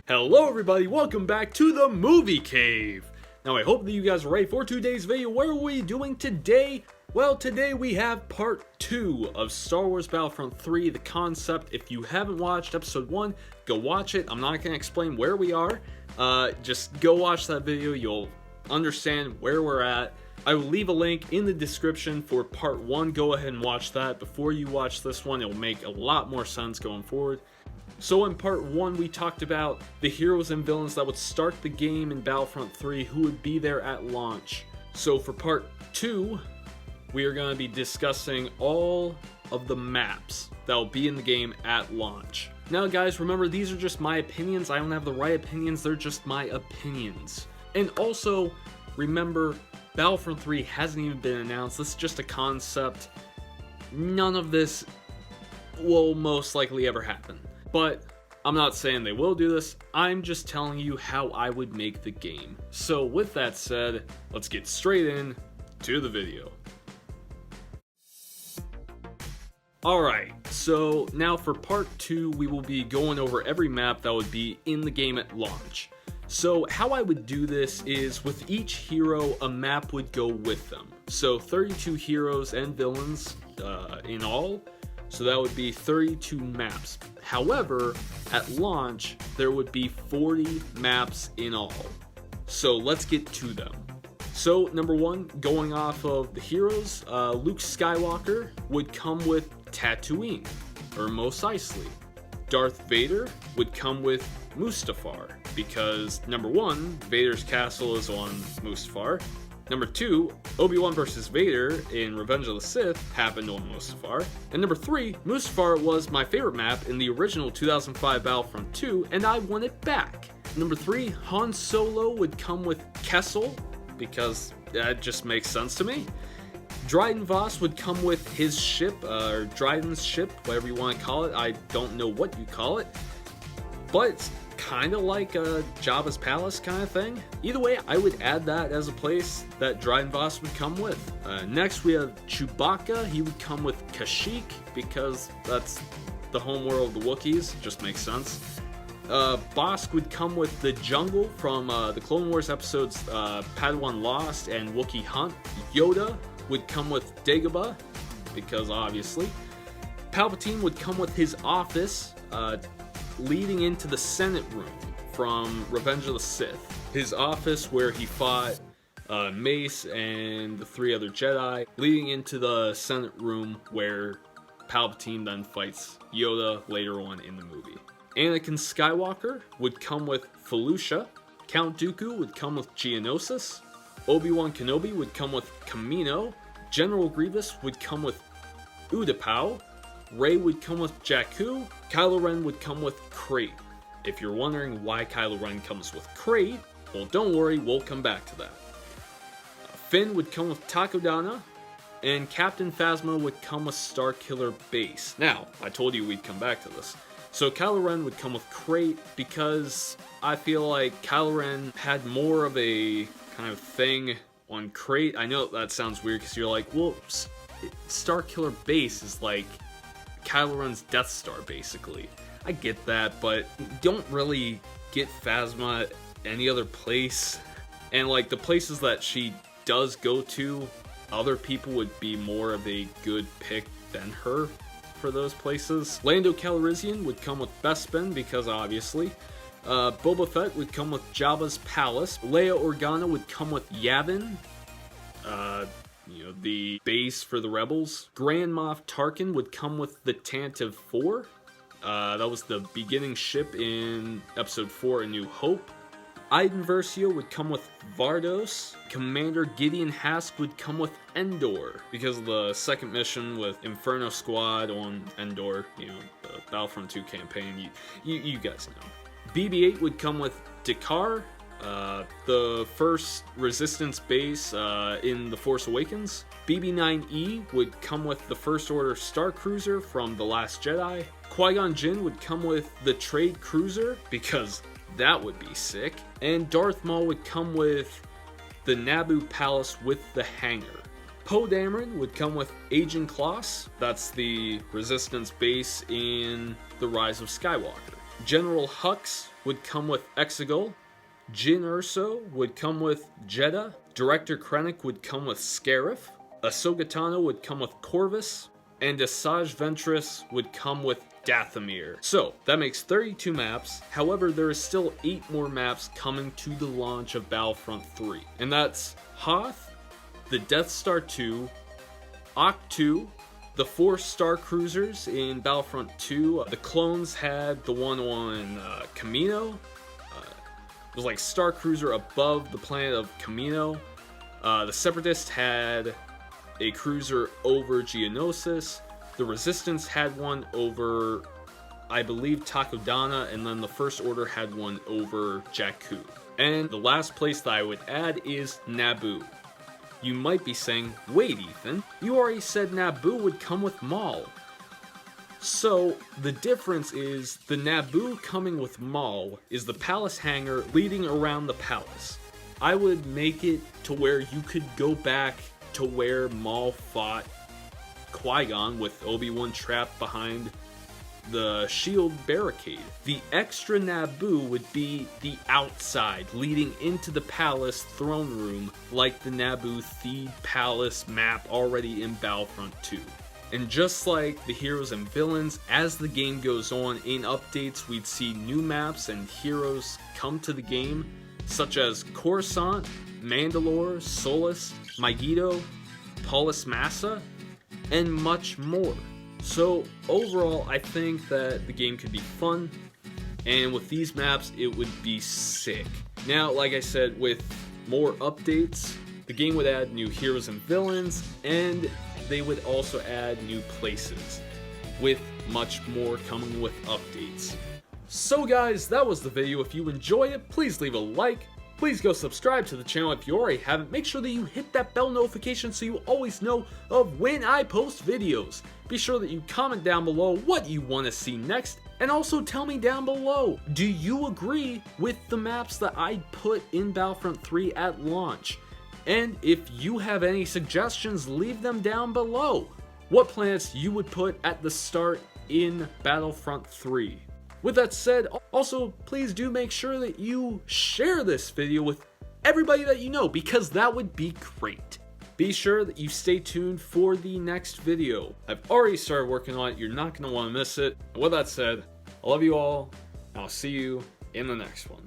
Hello everybody, welcome back to the Movie Cave. Now I hope that you guys are ready for today's video. What are we doing today? Well, today we have part 2 of Star Wars Battlefront 3, the concept. If you haven't watched episode 1, go watch it. I'm not going to explain where we are. Just go watch that video, you'll understand where we're at. I will leave a link in the description for part 1. Go ahead and watch that. Before you watch this one, it will make a lot more sense going forward. So in part 1, we talked about the heroes and villains that would start the game in Battlefront 3, who would be there at launch. So for part 2, we are going to be discussing all of the maps that will be in the game at launch. Now guys, remember, these are just my opinions. I don't have the right opinions, they're just my opinions. And also, remember, Battlefront 3 hasn't even been announced. This is just a concept. None of this will most likely ever happen. But I'm not saying they will do this, I'm just telling you how I would make the game. So with that said, let's get straight in to the video. Alright, so now for part 2, we will be going over every map that would be in the game at launch. So how I would do this is, with each hero, a map would go with them. So 32 heroes and villains in all. So that would be 32 maps. However, at launch, there would be 40 maps in all. So let's get to them. So number 1, going off of the heroes, Luke Skywalker would come with Tatooine, or Mos Eisley. Darth Vader would come with Mustafar, because number 1, Vader's castle is on Mustafar. Number 2, Obi-Wan vs. Vader in Revenge of the Sith happened on Mustafar. And number 3, Mustafar was my favorite map in the original 2005 Battlefront 2, and I want it back. Number 3, Han Solo would come with Kessel, because that just makes sense to me. Dryden Voss would come with his ship, or Dryden's ship, whatever you want to call it. I don't know what you call it, but it's kind of like a Jabba's palace kind of thing. Either way, I would add that as a place that Dryden Voss would come with. Next we have Chewbacca. He would come with Kashyyyk, because that's the home world of the Wookiees. Just makes sense. Bossk would come with the jungle from the Clone Wars episodes Padawan Lost and Wookiee Hunt. Yoda would come with Dagobah, because obviously. Palpatine would come with his office, leading into the Senate room from Revenge of the Sith. His office where he fought Mace and the 3 other Jedi, leading into the Senate room where Palpatine then fights Yoda later on in the movie. Anakin Skywalker would come with Felucia. Count Dooku would come with Geonosis. Obi-Wan Kenobi would come with Kamino. General Grievous would come with Utapau. Rey would come with Jakku. Kylo Ren would come with Crate. If you're wondering why Kylo Ren comes with Crate, well, don't worry, we'll come back to that. Finn would come with Takodana, and Captain Phasma would come with Starkiller Base. Now, I told you we'd come back to this. So Kylo Ren would come with Crate, because I feel like Kylo Ren had more of a kind of thing on Crate. I know that sounds weird, because you're like, well, Starkiller Base is like Kylo Ren's Death Star, basically. I get that, but you don't really get Phasma any other place. And like the places that she does go to, other people would be more of a good pick than her for those places. Lando Calrissian would come with Bespin, because obviously. Boba Fett would come with Jabba's palace. Leia Organa would come with Yavin, the base for the rebels. Grand Moff Tarkin would come with the Tantive 4. That was the beginning ship in Episode 4, A New Hope. Iden Versio would come with Vardos. Commander Gideon Hask would come with Endor, because of the second mission with Inferno Squad on Endor, the Battlefront 2 campaign. You guys know. BB-8 would come with Dakar, the first Resistance base in The Force Awakens. BB-9E would come with the First Order Star Cruiser from The Last Jedi. Qui-Gon Jinn would come with the Trade Cruiser, because that would be sick. And Darth Maul would come with the Naboo Palace with the hangar. Poe Dameron would come with Agent Kloss. That's the Resistance base in The Rise of Skywalker. General Hux would come with Exegol. Jin Urso would come with Jeddah. Director Krennic would come with Scarif. Ahsoka Tano would come with Corvus. And Asajj Ventress would come with Dathomir. So, that makes 32 maps. However, there is still 8 more maps coming to the launch of Battlefront 3. And that's Hoth, the Death Star 2, Octu, the 4 Star Cruisers in Battlefront 2. The clones had the one on Camino. It was like Star Cruiser above the planet of Camino. The Separatists had a cruiser over Geonosis. The Resistance had one over, I believe, Takodana, and then the First Order had one over Jakku. And the last place that I would add is Naboo. You might be saying, wait Ethan, you already said Naboo would come with Maul. So, the difference is, the Naboo coming with Maul is the palace hangar leading around the palace. I would make it to where you could go back to where Maul fought Qui-Gon with Obi-Wan trapped behind the shield barricade. The extra Naboo would be the outside, leading into the palace throne room, like the Naboo Theed Palace map already in Battlefront 2. And just like the heroes and villains, as the game goes on, in updates we'd see new maps and heroes come to the game, such as Coruscant, Mandalore, Solus, Megiddo, Paulus Massa, and much more. So overall, I think that the game could be fun, and with these maps, it would be sick. Now, like I said, with more updates, the game would add new heroes and villains, and they would also add new places, with much more coming with updates. So guys, that was the video. If you enjoyed it, please leave a like. Please go subscribe to the channel if you already haven't. Make sure that you hit that bell notification so you always know of when I post videos. Be sure that you comment down below what you want to see next, and also tell me down below, do you agree with the maps that I put in Battlefront 3 at launch? And if you have any suggestions, leave them down below. What planets you would put at the start in Battlefront 3? With that said, also please do make sure that you share this video with everybody that you know, because that would be great. Be sure that you stay tuned for the next video. I've already started working on it, you're not going to want to miss it. With that said, I love you all, and I'll see you in the next one.